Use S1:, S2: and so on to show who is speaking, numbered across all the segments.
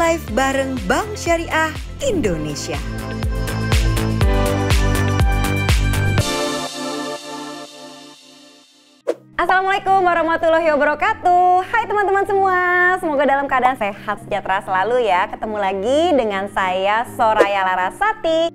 S1: Live bareng Bank Syariah Indonesia.
S2: Assalamualaikum warahmatullahi wabarakatuh. Hai teman-teman semua, semoga dalam keadaan sehat sejahtera selalu ya. Ketemu lagi dengan saya Soraya Larasati.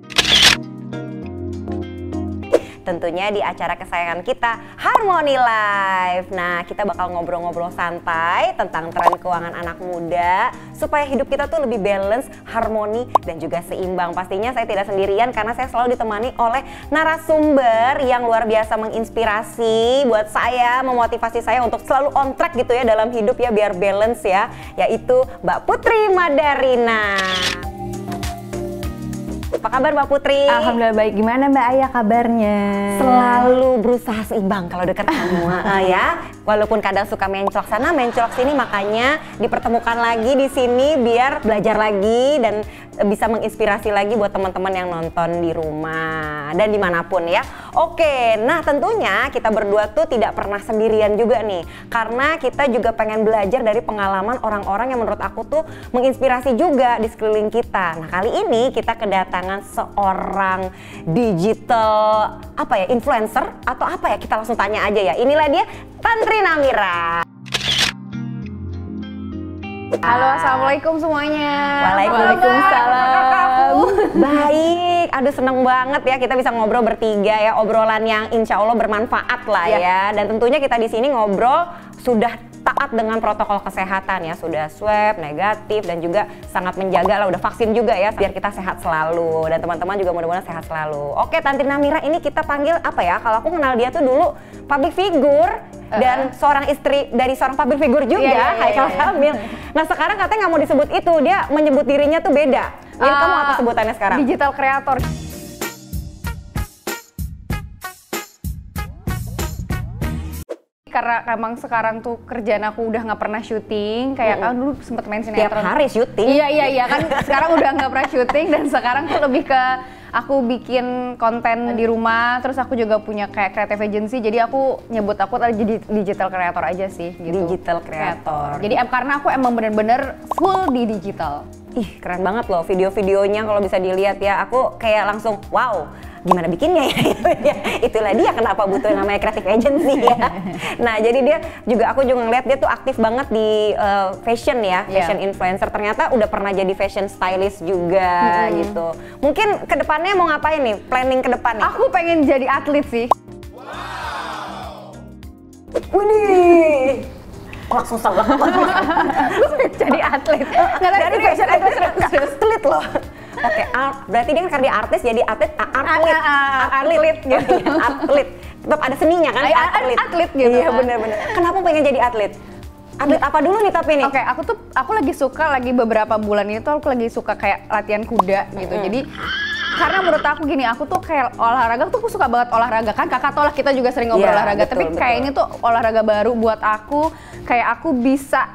S2: Tentunya di acara kesayangan kita, Harmony Live. Nah, kita bakal ngobrol-ngobrol santai tentang tren keuangan anak muda supaya hidup kita tuh lebih balance, harmoni, dan juga seimbang. Pastinya saya tidak sendirian karena saya selalu ditemani oleh narasumber yang luar biasa menginspirasi buat saya, memotivasi saya untuk selalu on track gitu ya dalam hidup ya, biar balance ya, yaitu Mbak Putri Madarina. Apa kabar Mbak Putri?
S3: Alhamdulillah baik. Gimana Mbak Ayah kabarnya?
S2: Selalu berusaha seimbang kalau dekat semua ya. Walaupun kadang suka mencolok sana, mencolok sini, makanya dipertemukan lagi di sini biar belajar lagi dan bisa menginspirasi lagi buat teman-teman yang nonton di rumah dan dimanapun ya. Oke, nah tentunya kita berdua tuh tidak pernah sendirian juga nih, karena kita juga pengen belajar dari pengalaman orang-orang yang menurut aku tuh menginspirasi juga di sekeliling kita. Nah kali ini kita kedatangan seorang digital influencer atau apa ya, kita langsung tanya aja ya. Inilah dia, Tantri Namira.
S3: Halo, assalamualaikum semuanya.
S2: Waalaikumsalam. Baik, aduh seneng banget ya kita bisa ngobrol bertiga ya, obrolan yang insya Allah bermanfaat lah ya. Dan tentunya kita di sini ngobrol sudah taat dengan protokol kesehatan ya, sudah swab negatif dan juga sangat menjaga lah, udah vaksin juga ya biar kita sehat selalu dan teman-teman juga mudah-mudahan sehat selalu. Oke, Tantri Namira ini kita panggil apa ya? Kalau aku kenal dia tuh dulu public figure dan seorang istri dari seorang public figure juga, Haikal Kamil. Nah sekarang katanya nggak mau disebut itu, dia menyebut dirinya tuh beda. Jadi kamu apa sebutannya sekarang?
S3: Digital creator. Karena emang sekarang tuh kerjaan aku udah nggak pernah syuting, kayak kan dulu sempet main sinetron.
S2: Tiap hari syuting?
S3: Iya kan sekarang udah nggak pernah syuting dan sekarang tuh lebih ke aku bikin konten di rumah, terus aku juga punya kayak creative agency, jadi aku nyebut aku jadi digital creator aja sih gitu.
S2: Digital creator.
S3: Jadi karena aku emang bener-bener full di digital.
S2: Ih keren banget loh video-videonya kalau bisa dilihat ya, aku kayak langsung wow, gimana bikinnya ya. Itulah dia kenapa butuh namanya creative agency ya. Nah jadi dia juga, aku juga ngeliat dia tuh aktif banget di fashion ya, fashion influencer. Ternyata udah pernah jadi fashion stylist juga gitu. Mungkin kedepannya mau ngapain nih, planning kedepannya?
S3: Aku pengen jadi atlet sih.
S2: Wow. Widih, langsung salah.
S3: Jadi atlet.
S2: Dari fashion atlet loh. Oke, berarti dia kan karena artis jadi atlet gitu. Atlet. Tetap ada seninya kan?
S3: Atlet gitu.
S2: Iya benar-benar. Kenapa pengen jadi atlet? Atlet apa dulu nih tapi nih?
S3: Oke, aku lagi suka beberapa bulan ini tuh aku lagi suka kayak latihan kuda gitu. Jadi karena menurut aku gini, aku tuh kayak olahraga tuh aku suka banget olahraga kan, kakak tau lah kita juga sering ngobrol olahraga,
S2: betul,
S3: tapi kayak ini tuh olahraga baru buat aku, kayak aku bisa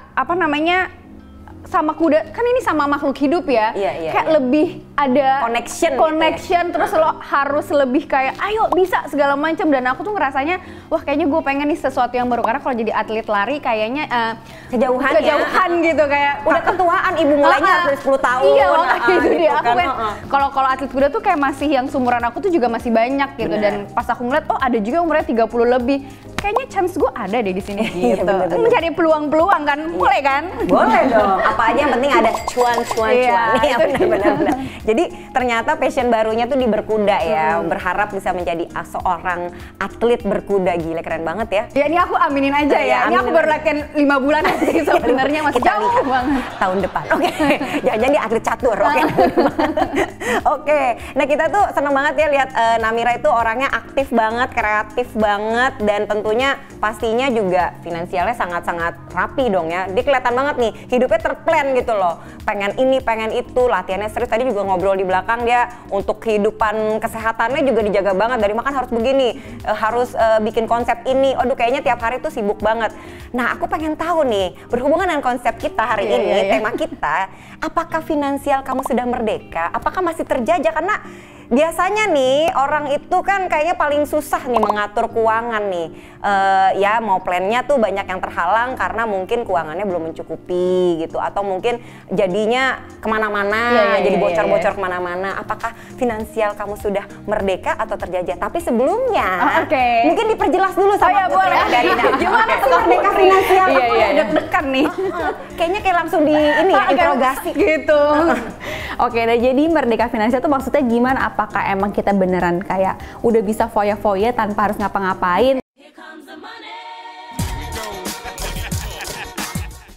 S3: sama kuda, kan ini sama makhluk hidup ya, kayak lebih ada connection terus lo harus lebih kayak ayo bisa segala macam, dan aku tuh ngerasanya wah kayaknya gue pengen nih sesuatu yang baru, karena kalau jadi atlet lari kayaknya kejauhan gitu, kayak
S2: udah ketuaan, ibu mulainya 10 tahun.
S3: Iya makanya itu dia, aku
S2: kan.
S3: Kalau atlet kuda tuh kayak masih yang sumuran aku tuh juga masih banyak gitu. Dan pas aku ngeliat oh ada juga umurnya 30 lebih, kayaknya chance gue ada deh di sini gitu. Mencari peluang-peluang kan, boleh kan?
S2: Boleh dong. Apa aja yang penting ada cuan. Iya benar. Jadi ternyata passion barunya tuh di berkuda ya. Berharap bisa menjadi seorang atlet berkuda. Gila keren banget ya.
S3: Ya ini aku aminin aja ya. Ini aku baru latihan 5 bulan sih sebenarnya, masih jauh banget.
S2: Tahun depan. Oke. Jangan-jangan dia atlet catur. Oke. Nah kita tuh seneng banget ya lihat Namira itu orangnya aktif banget, kreatif banget, dan tentunya pastinya juga finansialnya sangat-sangat rapi dong ya. Dia kelihatan banget nih hidupnya terplan gitu loh. Pengen ini, pengen itu, latihannya serius. Tadi juga ngobrol di belakang dia untuk kehidupan kesehatannya juga dijaga banget. Dari makan harus begini, harus bikin konsep ini. Aduh kayaknya tiap hari tuh sibuk banget. Nah aku pengen tahu nih, berhubungan dengan konsep kita hari ini, tema kita, apakah finansial kamu sudah merdeka? Apakah masih terjajah? Karena biasanya nih orang itu kan kayaknya paling susah nih mengatur keuangan nih. ya mau plannya tuh banyak yang terhalang karena mungkin keuangannya belum mencukupi gitu, atau mungkin jadinya kemana-mana, jadi bocor-bocor kemana-mana. Apakah finansial kamu sudah merdeka atau terjajah? Tapi sebelumnya mungkin diperjelas dulu sama
S3: boleh dari
S2: gimana tuh merdeka finansial?
S3: Deg-degan nih.
S2: Kayaknya kayak langsung di ini ya, interogasi
S3: gitu. Oke, nah jadi merdeka finansial tuh maksudnya gimana? Apakah emang kita beneran kayak udah bisa foya-foya tanpa harus ngapa-ngapain?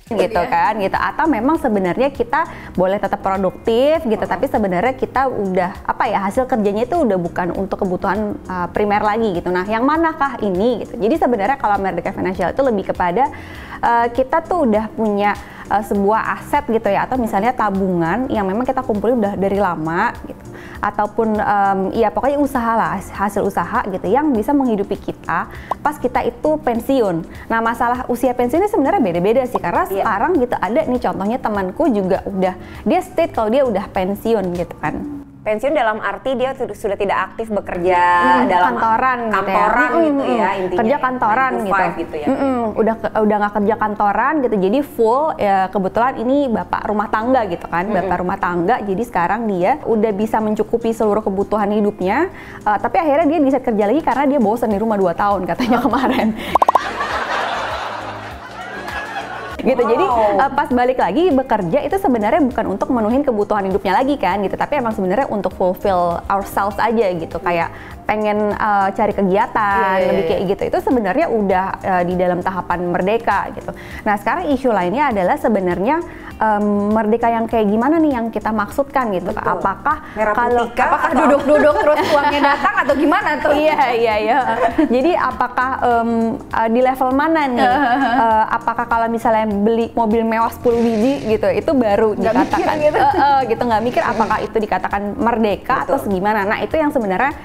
S3: Gitu kan, gitu. Atau memang sebenarnya kita boleh tetap produktif gitu, tapi sebenarnya kita udah hasil kerjanya itu udah bukan untuk kebutuhan primer lagi gitu. Nah, yang manakah ini gitu. Jadi sebenarnya kalau merdeka finansial itu lebih kepada kita tuh udah punya sebuah aset gitu ya, atau misalnya tabungan yang memang kita kumpulin udah dari lama gitu, ataupun ya pokoknya usaha lah, hasil usaha gitu yang bisa menghidupi kita pas kita itu pensiun. Nah, masalah usia pensiun ini sebenarnya beda-beda sih, karena sekarang gitu ada nih contohnya temanku juga udah, dia state kalau dia udah pensiun gitu kan.
S2: Pensiun dalam arti dia sudah tidak aktif bekerja dalam
S3: kantoran
S2: gitu ya, intinya
S3: kerja kantoran
S2: gitu ya.
S3: Udah nggak kerja kantoran gitu, jadi full ya. Kebetulan ini bapak rumah tangga gitu kan, bapak rumah tangga, jadi sekarang dia udah bisa mencukupi seluruh kebutuhan hidupnya, tapi akhirnya dia bisa kerja lagi karena dia bosan di rumah 2 tahun katanya kemarin. Gitu. Jadi pas balik lagi bekerja itu sebenarnya bukan untuk memenuhi kebutuhan hidupnya lagi kan gitu, tapi emang sebenarnya untuk fulfill ourselves aja gitu, kayak pengen cari kegiatan lebih kayak gitu. Itu sebenarnya udah di dalam tahapan merdeka gitu. Nah, sekarang isu lainnya adalah sebenarnya merdeka yang kayak gimana nih yang kita maksudkan gitu.
S2: Betul.
S3: Apakah
S2: duduk-duduk terus uangnya datang atau gimana tuh?
S3: Iya. Jadi apakah di level mana nih? Apakah kalau misalnya beli mobil mewah 10 biji gitu, itu baru dikatakan gitu, nggak mikir apakah itu dikatakan merdeka atau gimana. Nah, itu yang sebenarnya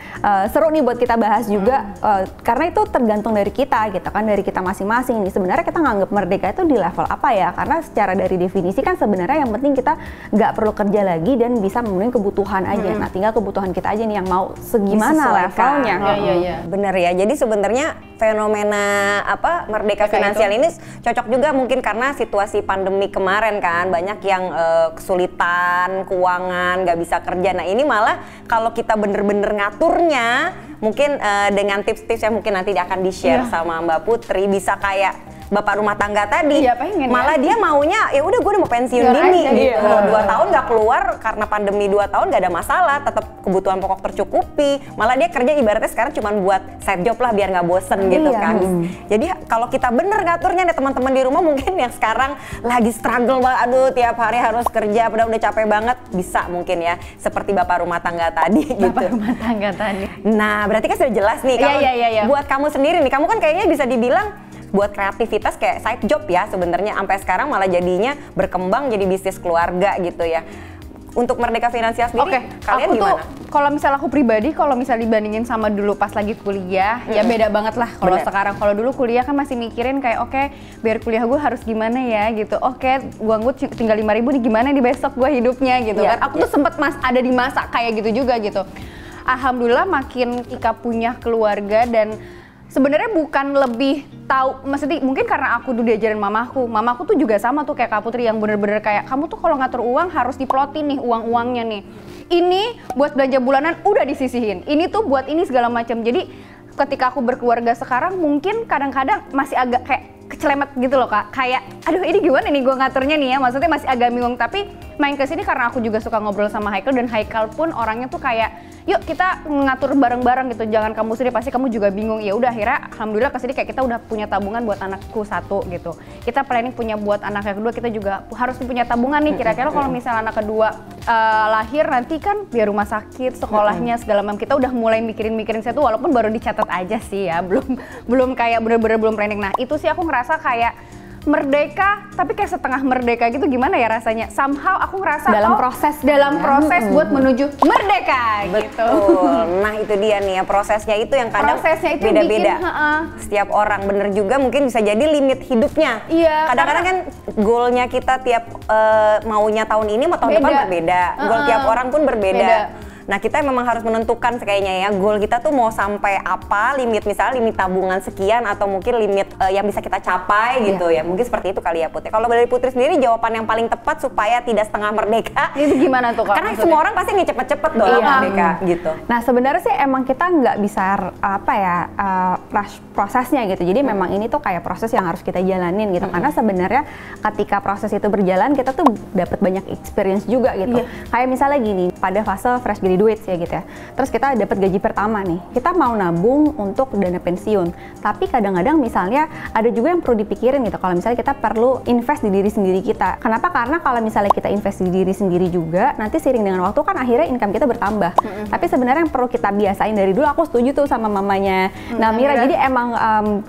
S3: seru nih buat kita bahas juga, karena itu tergantung dari kita gitu kan, dari kita masing-masing nih. Sebenarnya kita nganggap merdeka itu di level apa ya, karena secara dari definisi kan sebenarnya yang penting kita nggak perlu kerja lagi dan bisa memenuhi kebutuhan aja. Nah, tinggal kebutuhan kita aja nih yang mau segimana levelnya.
S2: Bener ya, jadi sebenarnya fenomena merdeka finansial ini cocok juga mungkin karena situasi pandemi kemarin kan, banyak yang kesulitan keuangan, nggak bisa kerja. Nah, ini malah kalau kita bener-bener ngaturnya, mungkin dengan tips-tips yang mungkin nanti akan di-share sama Mbak Putri, bisa kayak bapak rumah tangga tadi, malah dia maunya ya udah gue udah mau pensiun dini gitu. 2 tahun nggak keluar karena pandemi, 2 tahun nggak ada masalah, tetap kebutuhan pokok tercukupi. Malah dia kerja ibaratnya sekarang cuma buat side job lah biar nggak bosen gitu kan. Jadi kalau kita bener ngaturnya nih teman-teman di rumah mungkin yang sekarang lagi struggle banget, aduh tiap hari harus kerja, padahal udah capek banget, bisa mungkin ya seperti bapak rumah tangga tadi gitu.
S3: Bapak rumah tangga tadi.
S2: Nah, berarti kan sudah jelas nih kalau buat kamu sendiri nih, kamu kan kayaknya bisa dibilang buat kreativitas kayak side job ya sebenarnya, sampai sekarang malah jadinya berkembang jadi bisnis keluarga gitu ya. Untuk merdeka finansial sendiri, kalian
S3: aku
S2: gimana?
S3: Kalau misalnya aku pribadi, kalau misalnya dibandingin sama dulu pas lagi kuliah, ya beda banget lah. Kalau sekarang, kalau dulu kuliah kan masih mikirin kayak biar kuliah gue harus gimana ya gitu. Uang gue tinggal 5.000 nih, gimana di besok gue hidupnya gitu kan. Aku tuh sempet ada di masa kayak gitu juga gitu. Alhamdulillah makin Ika punya keluarga dan sebenarnya bukan lebih tahu, maksudnya mungkin karena aku dulu diajarin mamaku tuh juga sama tuh kayak Kak Putri yang bener-bener kayak kamu tuh kalau ngatur uang harus diplotin nih uang-uangnya nih. Ini buat belanja bulanan udah disisihin, ini tuh buat ini segala macam. Jadi ketika aku berkeluarga sekarang mungkin kadang-kadang masih agak kayak kecelemet gitu loh Kak, kayak aduh ini gimana nih gue ngaturnya nih ya, maksudnya masih agak bingung. Tapi main kesini karena aku juga suka ngobrol sama Haikal, dan Haikal pun orangnya tuh kayak yuk kita ngatur bareng-bareng gitu, jangan kamu sendiri pasti kamu juga bingung. Ya udah akhirnya alhamdulillah kesini kayak kita udah punya tabungan buat anakku 1 gitu, kita planning punya buat anak yang kedua, kita juga harus punya tabungan nih kira-kira kalau misalnya anak kedua lahir nanti kan biar rumah sakit, sekolahnya segala macam, kita udah mulai mikirin saya tuh, walaupun baru dicatat aja sih ya, belum kayak bener-bener belum planning. Nah itu sih aku ngerasa kayak merdeka, tapi kayak setengah merdeka gitu, gimana ya rasanya? Somehow aku ngerasa dalam proses buat menuju merdeka.
S2: Betul.
S3: Gitu.
S2: Nah itu dia nih ya, prosesnya itu yang kadang beda-beda. Setiap orang bener juga, mungkin bisa jadi limit hidupnya.
S3: Iya.
S2: Kadang-kadang kan goalnya kita tiap maunya tahun ini sama tahun depan berbeda. Goal tiap orang pun berbeda. Nah kita memang harus menentukan kayaknya ya goal kita tuh mau sampai apa, misalnya limit tabungan sekian atau mungkin limit yang bisa kita capai gitu ya. Mungkin seperti itu kali ya Putri. Kalau dari Putri sendiri jawaban yang paling tepat supaya tidak setengah merdeka
S3: itu gimana tuh Kak?
S2: Karena semua orang pasti ingin cepet-cepet dong merdeka gitu.
S3: Nah sebenarnya sih emang kita nggak bisa rush prosesnya gitu. Jadi memang ini tuh kayak proses yang harus kita jalanin gitu. Karena sebenarnya ketika proses itu berjalan kita tuh dapat banyak experience juga gitu. Kayak misalnya gini, pada fase fresh graduate ya gitu ya. Terus kita dapat gaji pertama nih. Kita mau nabung untuk dana pensiun. Tapi kadang-kadang misalnya ada juga yang perlu dipikirin gitu. Kalau misalnya kita perlu invest di diri sendiri kita. Kenapa? Karena kalau misalnya kita invest di diri sendiri juga, nanti seiring dengan waktu kan akhirnya income kita bertambah. Tapi sebenarnya yang perlu kita biasain dari dulu, aku setuju tuh sama mamanya Namira. Jadi emang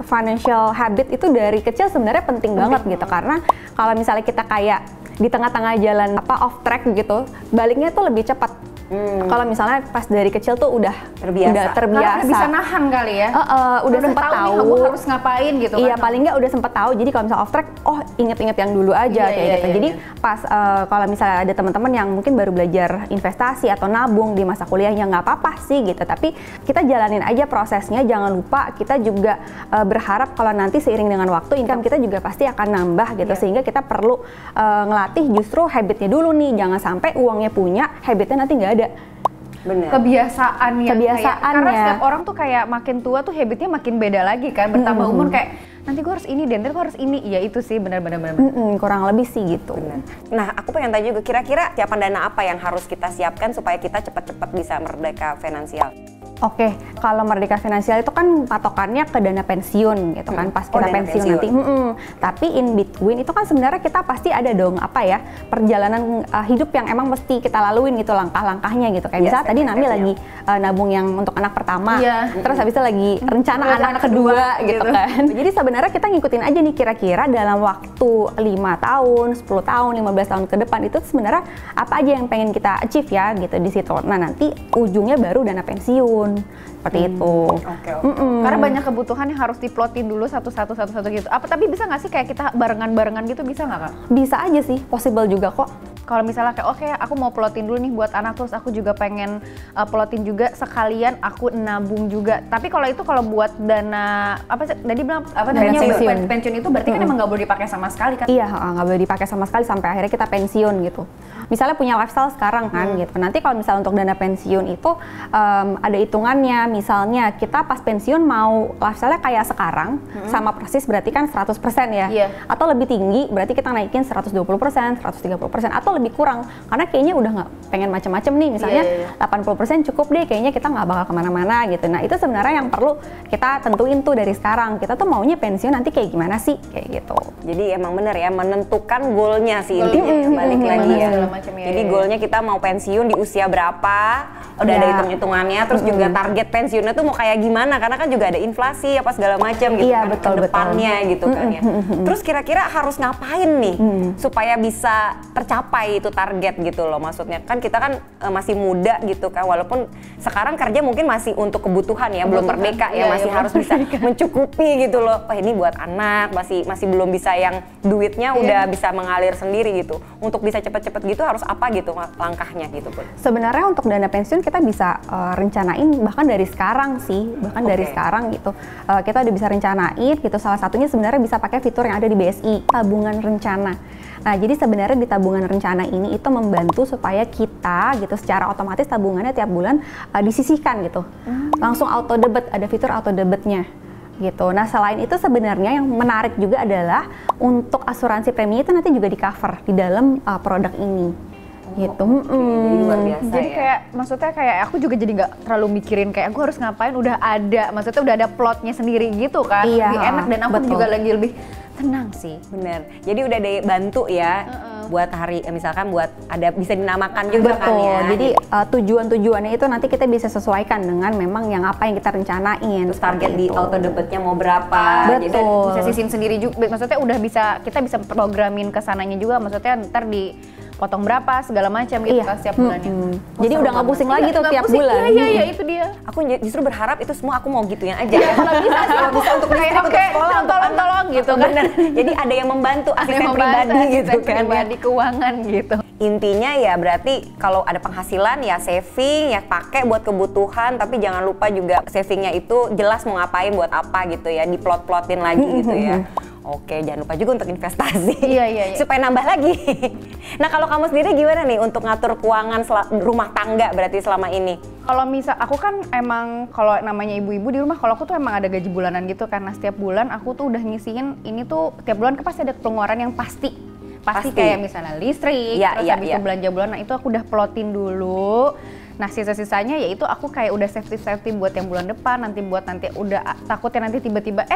S3: financial habit itu dari kecil sebenarnya penting banget gitu. Karena kalau misalnya kita kayak di tengah-tengah jalan off track gitu, baliknya tuh lebih cepat. Kalau misalnya pas dari kecil tuh udah terbiasa.
S4: Karena bisa nahan kali ya.
S3: Udah sempet tahu
S4: kamu harus ngapain gitu
S3: iya,
S4: kan.
S3: paling nggak udah sempet tahu. Jadi kalau misalnya off track, oh inget-inget yang dulu aja kayak gitu. Jadi pas kalau misalnya ada teman-teman yang mungkin baru belajar investasi atau nabung di masa kuliahnya, nggak apa-apa sih gitu. Tapi kita jalanin aja prosesnya. Jangan lupa kita juga berharap kalau nanti seiring dengan waktu income kita juga pasti akan nambah gitu. Sehingga kita perlu ngelatih justru habitnya dulu nih. Jangan sampai uangnya punya, habitnya nanti nggak ada.
S4: Bener. Kebiasaannya. Karena setiap orang tuh kayak makin tua tuh habitnya makin beda lagi kan. Bertambah umur kayak nanti gue harus ini, nanti gue harus ini. Iya itu sih benar-benar.
S3: Kurang lebih sih gitu.
S2: Bener. Nah aku pengen tanya juga, kira-kira siapan dana apa yang harus kita siapkan supaya kita cepat-cepat bisa merdeka finansial?
S3: Oke, kalau merdeka finansial itu kan patokannya ke dana pensiun gitu kan, pas kita pensiun nanti. Tapi in between itu kan sebenarnya kita pasti ada dong perjalanan hidup yang emang mesti kita laluin gitu, langkah-langkahnya gitu. Kayak misalnya tadi Nami lagi nabung yang untuk anak pertama, terus habis itu lagi rencana anak kedua gitu kan. Jadi sebenarnya kita ngikutin aja nih kira-kira dalam waktu 5 tahun, 10 tahun, 15 tahun ke depan itu sebenarnya apa aja yang pengen kita achieve ya gitu di situ. Nah nanti ujungnya baru dana pensiun. Seperti itu.
S4: Karena banyak kebutuhan yang harus diplotin dulu satu-satu gitu. Tapi bisa nggak sih kayak kita barengan-barengan gitu, bisa nggak Kak?
S3: Bisa aja sih, possible juga kok.
S4: Kalau misalnya kayak oke, aku mau plotin dulu nih buat anak, terus aku juga pengen plotin juga sekalian aku nabung juga. Tapi kalau itu kalau buat dana apa sih tadi bilang pensiun itu berarti kan emang nggak boleh dipakai sama sekali kan?
S3: Iya, nggak boleh dipakai sama sekali sampai akhirnya kita pensiun gitu. Misalnya punya lifestyle sekarang kan gitu. Nanti kalau misalnya untuk dana pensiun itu ada hitungannya. Misalnya kita pas pensiun mau lifestyle-nya kayak sekarang sama persis berarti kan 100% ya. Atau lebih tinggi berarti kita naikin 120%, 130% atau lebih kurang. Karena kayaknya udah nggak pengen macam-macam nih. Misalnya 80% cukup deh, kayaknya kita nggak bakal kemana-mana gitu. Nah itu sebenarnya yang perlu kita tentuin tuh dari sekarang. Kita tuh maunya pensiun nanti kayak gimana sih kayak gitu.
S2: Jadi emang bener ya, menentukan goalnya sih intinya. Balik lagi ya. Jadi goalnya kita mau pensiun di usia berapa, udah ada hitung-hitungannya, terus juga target pensiunnya tuh mau kayak gimana, karena kan juga ada inflasi apa segala macam gitu kan ke depannya gitu kan ya. Terus kira-kira harus ngapain nih supaya bisa tercapai itu target gitu loh, maksudnya kan kita kan masih muda gitu kan, walaupun sekarang kerja mungkin masih untuk kebutuhan ya, belum merdeka ya, masih harus bisa mencukupi gitu loh. Ini buat anak masih belum bisa yang duitnya udah bisa mengalir sendiri gitu. Untuk bisa cepet-cepet gitu harus apa gitu langkahnya gitu Pun?
S3: Sebenarnya untuk dana pensiun kita bisa rencanain bahkan dari sekarang sih, dari sekarang gitu. Kita udah bisa rencanain gitu, salah satunya sebenarnya bisa pakai fitur yang ada di BSI, tabungan rencana. Nah, jadi sebenarnya di tabungan rencana ini itu membantu supaya kita gitu secara otomatis tabungannya tiap bulan disisihkan gitu. Langsung auto debit, ada fitur auto debitnya gitu. Nah, selain itu sebenarnya yang menarik juga adalah untuk asuransi premi itu nanti juga di cover di dalam produk ini. Gitu.
S2: Jadi luar biasa.
S4: Jadi kayak maksudnya kayak aku juga jadi nggak terlalu mikirin kayak aku harus ngapain, udah ada, maksudnya udah ada plotnya sendiri gitu kan. Lebih enak dan aku juga lagi lebih tenang sih.
S2: Bener. Jadi udah dibantu ya buat hari misalkan buat ada bisa dinamakan juga kan ya.
S3: Jadi tujuan-tujuannya itu nanti kita bisa sesuaikan dengan memang yang apa yang kita rencanain.
S2: Terus target di auto debitnya mau berapa.
S4: Jadi bisa sisin sendiri juga. Maksudnya udah bisa, kita bisa programin kesananya juga, maksudnya ntar potong berapa segala macam gitu kan setiap bulannya.
S3: Jadi udah nggak pusing lagi tuh tiap bulan.
S4: Iya itu dia.
S2: Aku justru berharap itu semua aku mau gituin aja ya.
S4: Kalau bisa sih aku bisa untuk kayak oke tolong gitu kan.
S2: Jadi ada yang membantu, asisten pribadi gitu kan.
S4: Pribadi keuangan gitu.
S2: intinya ya berarti kalau ada penghasilan ya saving, ya pakai buat kebutuhan, tapi jangan lupa juga savingnya itu jelas mau ngapain, buat apa gitu ya, diplot-plotin lagi gitu ya. Oke, jangan lupa juga untuk investasi. Iya. Supaya nambah lagi. Nah, kalau kamu sendiri gimana nih untuk ngatur keuangan rumah tangga berarti selama ini?
S3: Kalau misal aku kan emang kalau namanya ibu-ibu di rumah, kalau aku tuh emang ada gaji bulanan gitu, karena setiap bulan aku tuh udah ngisiin ini tuh tiap bulan pasti ada pengeluaran yang pasti kayak misalnya listrik, terus habis itu belanja bulanan, itu aku udah plotin dulu. Nah, sisa-sisanya yaitu aku kayak udah safety buat yang bulan depan, nanti udah takutnya nanti tiba-tiba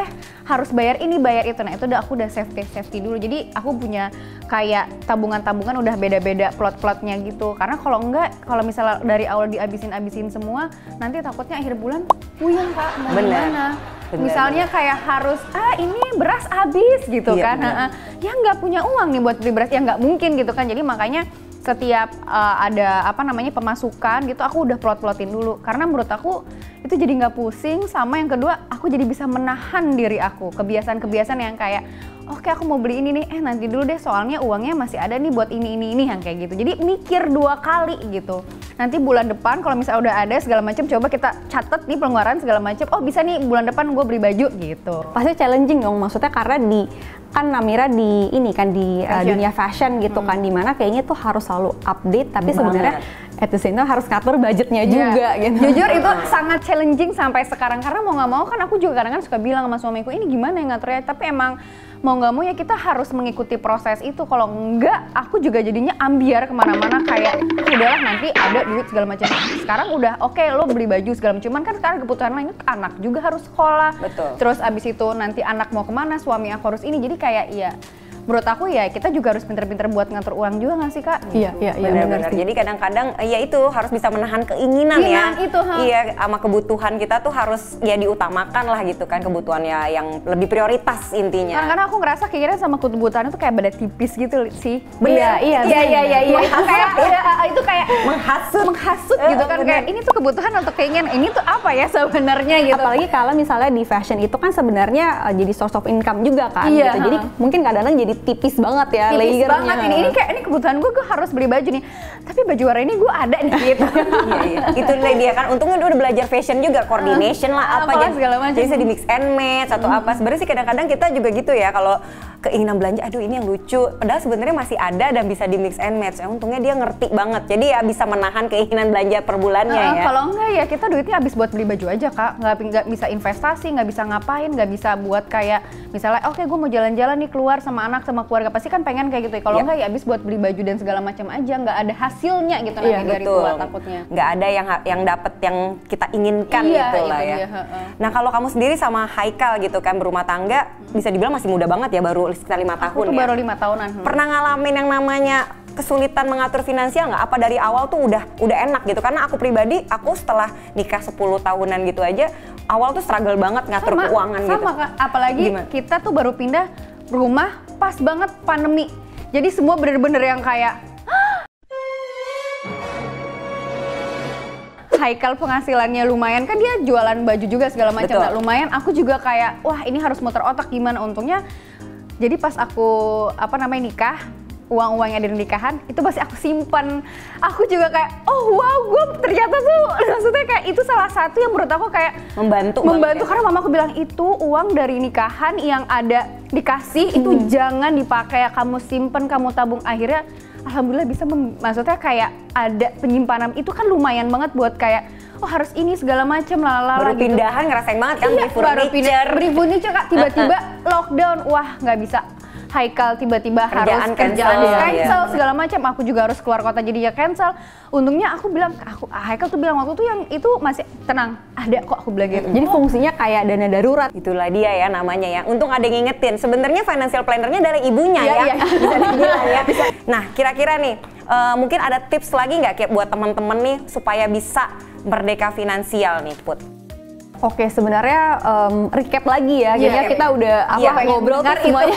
S3: harus bayar ini bayar itu. Nah, itu aku udah safety dulu. Jadi aku punya kayak tabungan udah beda-beda plot-plotnya gitu. Karena kalau misalnya dari awal dihabisin semua, nanti takutnya akhir bulan puyeng Kak, mau gimana. Misalnya kayak harus ini beras habis gitu kan. Ya nggak punya uang nih buat beli beras, ya nggak mungkin gitu kan. Jadi makanya setiap ada pemasukan gitu aku udah plot-plotin dulu, karena menurut aku itu jadi nggak pusing, sama yang kedua aku jadi bisa menahan diri aku, kebiasaan yang kayak oke, aku mau beli ini nih, nanti dulu deh soalnya uangnya masih ada nih buat ini yang kayak gitu. Jadi mikir 2 kali gitu. Nanti bulan depan kalau misalnya udah ada segala macam, coba kita catat nih pengeluaran segala macam. Oh bisa nih bulan depan gue beli baju gitu.
S4: Pasti challenging dong, maksudnya karena kan Namira di dunia fashion gitu kan, dimana kayaknya tuh harus selalu update, tapi sebenarnya at the same time harus ngatur budgetnya juga gitu.
S3: Jujur itu sangat challenging sampai sekarang, karena mau nggak mau kan aku juga kadang-kadang suka bilang sama suamiku, ini gimana yang ngaturnya, tapi emang mau nggak mau ya kita harus mengikuti proses itu. Kalau enggak, aku juga jadinya ambiar kemana-mana, kayak udahlah nanti ada duit segala macam. Sekarang udah oke, lo beli baju segala macam, cuman kan sekarang kebutuhan lainnya anak juga harus sekolah.
S2: Betul.
S3: Terus abis itu nanti anak mau kemana, suami aku harus ini, jadi kayak ya menurut aku ya kita juga harus pinter-pinter buat ngatur uang juga nggak sih Kak?
S4: Iya
S2: benar-benar. Jadi kadang-kadang ya itu harus bisa menahan keinginan ya. Iya, sama kebutuhan kita tuh harus ya diutamakan lah gitu kan, kebutuhannya yang lebih prioritas intinya.
S3: Karena aku ngerasa kayaknya sama kebutuhan itu kayak beda tipis gitu sih.
S2: Bener.
S3: Iya. Itu kayak menghasut gitu kan, kayak ini tuh kebutuhan atau keinginan, ini tuh apa ya sebenarnya gitu.
S4: Apalagi kalau misalnya di fashion itu kan sebenarnya jadi source of income juga kan gitu. Jadi mungkin kadang-kadang jadi tipis banget ya layernya.
S3: Tipis banget ini kayak ini kebutuhan gue harus beli baju nih, tapi baju warna ini gue ada nih gitu.
S2: Iya. Itu dia kan, untungnya udah belajar fashion juga, coordination lah apa
S3: segala macam.
S2: Jadi bisa di mix and match atau apa. Sebenarnya sih kadang-kadang kita juga gitu ya, kalau keinginan belanja, aduh ini yang lucu, padahal sebenarnya masih ada dan bisa di mix and match. Untungnya dia ngerti banget, jadi ya bisa menahan keinginan belanja per bulannya ya.
S3: Kalau enggak ya kita duitnya habis buat beli baju aja Kak, nggak bisa investasi, nggak bisa ngapain, nggak bisa buat kayak misalnya oke, gue mau jalan-jalan nih keluar sama anak sama keluarga, pasti kan pengen kayak gitu ya. Kalau enggak ya habis buat beli baju dan segala macam aja, nggak ada hasilnya gitu nanti dari tua takutnya.
S2: Nggak ada yang dapet yang kita inginkan gitu lah ya. Nah kalau kamu sendiri sama Haikal gitu kan berumah tangga, bisa dibilang masih muda banget ya, baru sekitar 5 tahun
S3: aku tuh
S2: ya?
S3: Baru 5 tahunan.
S2: Pernah ngalamin yang namanya kesulitan mengatur finansial nggak? Apa dari awal tuh udah enak gitu? Karena aku pribadi, aku setelah nikah 10 tahunan gitu aja, awal tuh struggle banget ngatur keuangan gitu.
S3: Sama Kak, apalagi kita tuh baru pindah rumah pas banget pandemi. Jadi semua bener-bener yang kayak Haikal penghasilannya lumayan, kan dia jualan baju juga segala macam. Nah, lumayan, aku juga kayak wah ini harus muter otak gimana. Untungnya jadi pas aku nikah, uang-uang yang dari nikahan itu pasti aku simpan. Aku juga kayak oh wow, gue ternyata tuh maksudnya kayak itu salah satu yang menurut aku kayak membantu karena mama aku bilang itu uang dari nikahan yang ada dikasih itu jangan dipakai, kamu simpen, kamu tabung. Akhirnya alhamdulillah bisa maksudnya kayak ada penyimpanan itu kan lumayan banget buat kayak oh harus ini segala macam
S2: baru gitu. Pindahan ngerasain banget kan,
S3: beli furniture Kak, tiba-tiba lockdown, wah nggak bisa. Haikal tiba-tiba harus kerjaan cancel segala macam, aku juga harus keluar kota jadi ya cancel. Untungnya Haikal tuh bilang waktu itu yang itu masih tenang, ada kok, aku bilang gitu.
S4: Jadi fungsinya kayak dana darurat.
S2: Itulah dia ya namanya ya. Untung ada yang ngingetin. Sebenarnya financial planner-nya dari ibunya ya. Bisa dibilang ya. Nah, kira-kira nih mungkin ada tips lagi nggak kayak buat teman-teman nih supaya bisa merdeka finansial nih, Put?
S4: Oke, sebenarnya recap lagi ya. Jadi kita udah ngobrol tuh semuanya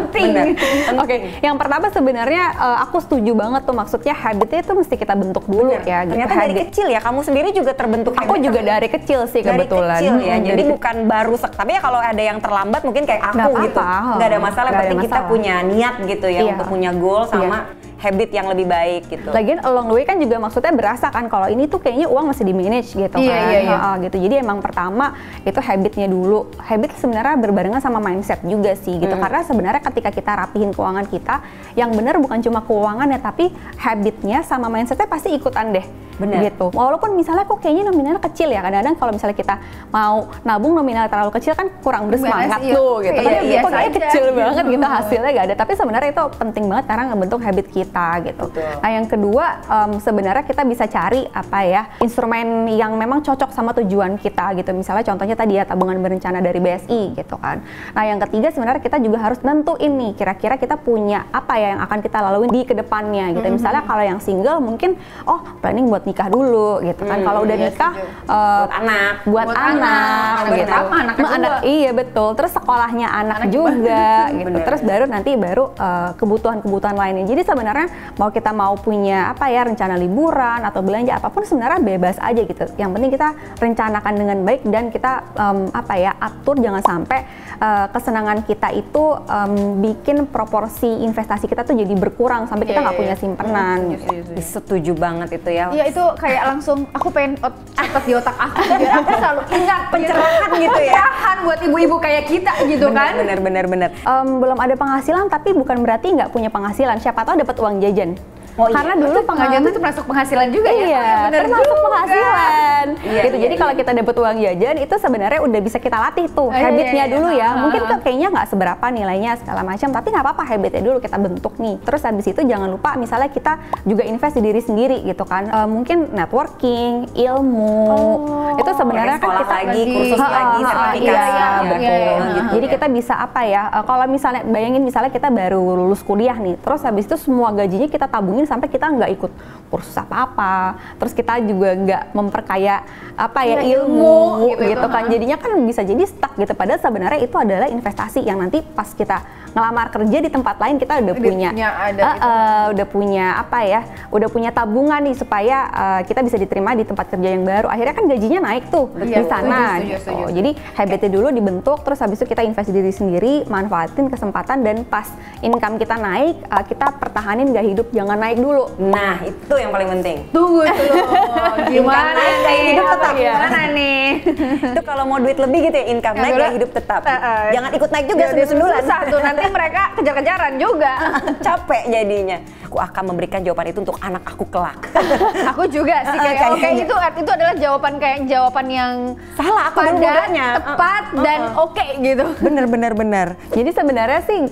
S4: penting. Oke, yang pertama sebenarnya aku setuju banget tuh, maksudnya habitnya itu mesti kita bentuk dulu ya.
S2: Ternyata gitu. Dari kecil ya, kamu sendiri juga terbentuk.
S4: Aku juga dari kecil sih kebetulan.
S2: Dari kecil ya, jadi bukan baru tapi ya kalau ada yang terlambat mungkin kayak aku gitu. Nggak ada masalah, penting kita punya niat gitu ya untuk punya goal sama habit yang lebih baik gitu.
S4: Lagian along the way kan juga maksudnya berasa kan kalau ini tuh kayaknya uang masih di manage gitu kan. Gitu. Jadi emang pertama itu habitnya dulu. Habit sebenarnya berbarengan sama mindset juga sih gitu. Karena sebenarnya ketika kita rapihin keuangan kita, yang benar bukan cuma keuangan ya, tapi habitnya sama mindsetnya pasti ikutan deh. Bener. Gitu. Walaupun misalnya kok kayaknya nominalnya kecil ya, kadang-kadang kalau misalnya kita mau nabung nominal terlalu kecil kan kurang bersemangat tuh gitu. Kok kayaknya kecil banget gitu hasilnya gak ada. Tapi sebenarnya itu penting banget karena ngebentuk habit kita gitu. Nah yang kedua sebenarnya kita bisa cari apa ya instrumen yang memang cocok sama tujuan kita gitu. Misalnya contohnya tadi ya tabungan berencana dari BSI gitu kan. Nah yang ketiga sebenarnya kita juga harus nentuin nih kira-kira kita punya apa ya yang akan kita lalui di kedepannya gitu. Misalnya kalau yang single mungkin planning buat nikah dulu gitu kan. Kalau udah nikah buat anak gitu. Anak iya betul. Terus sekolahnya anak juga gitu. Terus baru kebutuhan-kebutuhan lainnya. Jadi sebenarnya kita mau punya apa ya rencana liburan atau belanja apapun sebenarnya bebas aja gitu. Yang penting kita rencanakan dengan baik dan kita atur jangan sampai kesenangan kita itu bikin proporsi investasi kita tuh jadi berkurang sampai kita nggak punya simpanan.
S2: Setuju banget itu ya.
S3: Iya itu kayak langsung aku pengen catat di otak aku biar aku selalu ingat pencerahan gitu ya. Pencerahan buat ibu-ibu kayak kita gitu kan.
S2: Bener.
S4: Belum ada penghasilan tapi bukan berarti nggak punya penghasilan. Siapa tahu dapat uang jajan. Karena dulu
S3: pengajian itu masuk penghasilan juga
S4: ya. Termasuk penghasilan. Gitu. Jadi kalau kita dapat uang jajan itu sebenarnya udah bisa kita latih tuh habitnya dulu ya. Mungkin kayaknya nggak seberapa nilainya segala macam, tapi nggak apa-apa habitnya dulu kita bentuk nih. Terus habis itu jangan lupa misalnya kita juga invest di diri sendiri gitu kan. Mungkin networking, ilmu. Itu sebenarnya kan kita
S2: kursus lagi, sertifikasi.
S4: Jadi kita bisa apa ya? Kalau misalnya bayangin misalnya kita baru lulus kuliah nih, terus habis itu semua gajinya kita tabungin sampai kita nggak ikut kursus apa-apa, terus kita juga nggak memperkaya ilmu gitu kan, jadinya kan bisa jadi stuck gitu. Padahal sebenarnya itu adalah investasi yang nanti pas kita ngelamar kerja di tempat lain kita udah punya tabungan nih supaya kita bisa diterima di tempat kerja yang baru. Akhirnya kan gajinya naik tuh di sana gitu. Jadi habitnya dulu dibentuk, terus habis itu kita invest diri sendiri, manfaatin kesempatan dan pas income kita naik, kita pertahanin gaya hidup, jangan naik dulu.
S2: Nah itu yang paling penting.
S3: Tunggu dulu. Gimana
S2: gaya hidup tetap?
S3: Gimana nih?
S2: Itu kalau mau duit lebih gitu ya, income naik, gaya hidup tetap. Jangan ikut naik juga sundulan.
S3: Susah tuh, nanti mereka kejar-kejaran juga.
S2: Capek jadinya. Aku akan memberikan jawaban itu untuk anak aku kelak.
S3: Aku juga sih kayak itu adalah jawaban yang
S2: salah, aku
S3: padat, tepat dan oke gitu.
S2: Bener.
S4: Jadi sebenarnya sih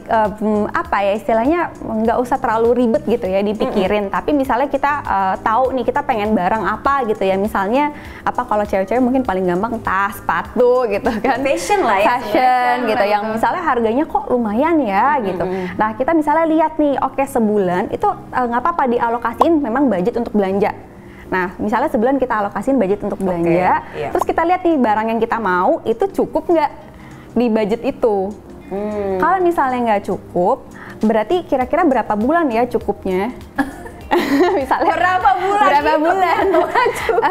S4: istilahnya nggak usah terlalu ribet gitu ya dipikirin. Tapi misalnya kita tahu nih kita pengen barang apa gitu ya. Misalnya kalau cewek-cewek mungkin paling gampang tas, sepatu gitu kan.
S2: Fashion lah ya.
S4: Fashion gitu yang misalnya harganya kok lumayan ya gitu. Nah kita misalnya lihat nih, sebulan itu nggak apa-apa dialokasiin memang budget untuk belanja. Nah, misalnya sebulan kita alokasiin budget untuk belanja, terus kita lihat nih barang yang kita mau itu cukup nggak di budget itu. Kalau misalnya nggak cukup, berarti kira-kira berapa bulan ya cukupnya? Misalnya
S3: berapa bulan?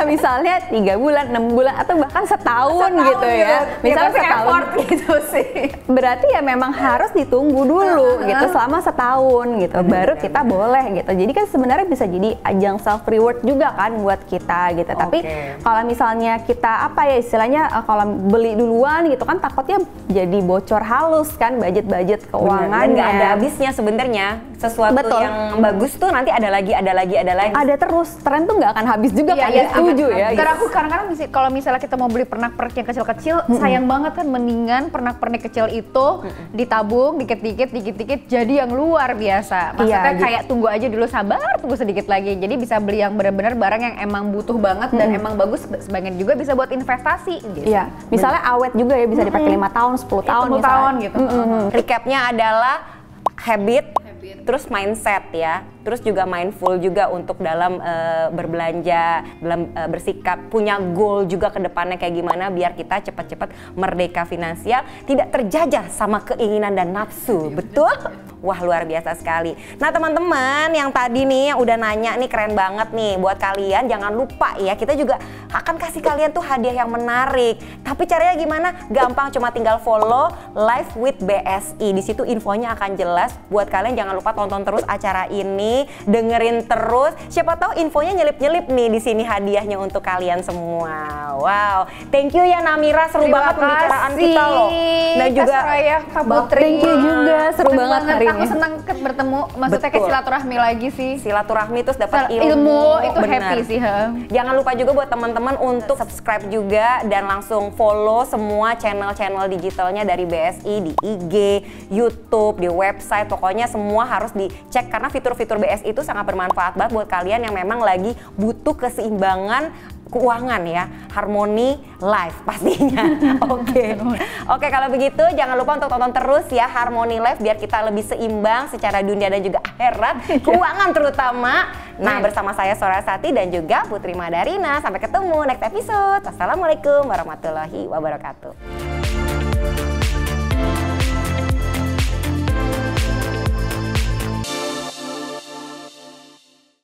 S4: Misalnya 3 bulan, 6 bulan atau bahkan setahun gitu ya. Misalnya setahun
S3: gitu sih.
S4: Berarti ya memang harus ditunggu dulu gitu selama setahun gitu. Baru kita boleh gitu. Jadi kan sebenarnya bisa jadi ajang self reward juga kan buat kita gitu. Tapi kalau misalnya kita istilahnya kalau beli duluan gitu kan takutnya jadi bocor halus kan budget keuangan.
S2: Nggak ada habisnya sebenarnya. Sesuatu yang bagus tuh nanti ada lagi. Ada
S4: terus, tren tuh nggak akan habis juga kan, setuju ya.
S3: Karena aku kadang-kadang kalau misalnya kita mau beli pernak-pernik yang kecil-kecil, sayang banget kan, mendingan pernak-pernik kecil itu ditabung dikit-dikit jadi yang luar biasa. Maksudnya kayak tunggu aja dulu, sabar, tunggu sedikit lagi. Jadi bisa beli yang benar-benar barang yang emang butuh banget dan emang bagus, sebagian juga bisa buat investasi gitu.
S4: Iya, misalnya awet juga ya, bisa dipakai 5 tahun, 10 tahun,
S3: 10 tahun gitu.
S2: Recapnya adalah habit, terus mindset ya, terus juga mindful juga untuk dalam berbelanja, dalam bersikap, punya goal juga ke depannya kayak gimana biar kita cepat-cepat merdeka finansial, tidak terjajah sama keinginan dan nafsu, betul? Wah, luar biasa sekali. Nah, teman-teman yang tadi nih yang udah nanya nih keren banget nih. Buat kalian jangan lupa ya, kita juga akan kasih kalian tuh hadiah yang menarik. Tapi caranya gimana? Gampang, cuma tinggal follow Live with BSI. Di situ infonya akan jelas. Buat kalian jangan lupa tonton terus acara ini, dengerin terus. Siapa tahu infonya nyelip-nyelip nih di sini hadiahnya untuk kalian semua. Wow, thank you ya Namira, seru banget pembicaraan kita loh. Dan juga
S3: Kak Putri.
S4: Thank you juga, seru banget hari ini.
S3: Aku senang bertemu, maksudnya kayak silaturahmi lagi sih.
S2: Silaturahmi terus dapat
S3: ilmu itu
S2: bener.
S3: happy sih.
S2: Jangan lupa juga buat teman-teman untuk subscribe juga dan langsung follow semua channel-channel digitalnya dari BSI di IG, YouTube, di website, pokoknya semua harus dicek karena fitur-fitur BSI itu sangat bermanfaat banget buat kalian yang memang lagi butuh keseimbangan keuangan ya, harmoni life pastinya. Oke, kalau begitu jangan lupa untuk tonton terus ya Harmoni Life biar kita lebih seimbang secara dunia dan juga akhirat, keuangan terutama. Nah, bersama saya Sorasati dan juga Putri Madarina. Sampai ketemu next episode. Wassalamualaikum warahmatullahi wabarakatuh.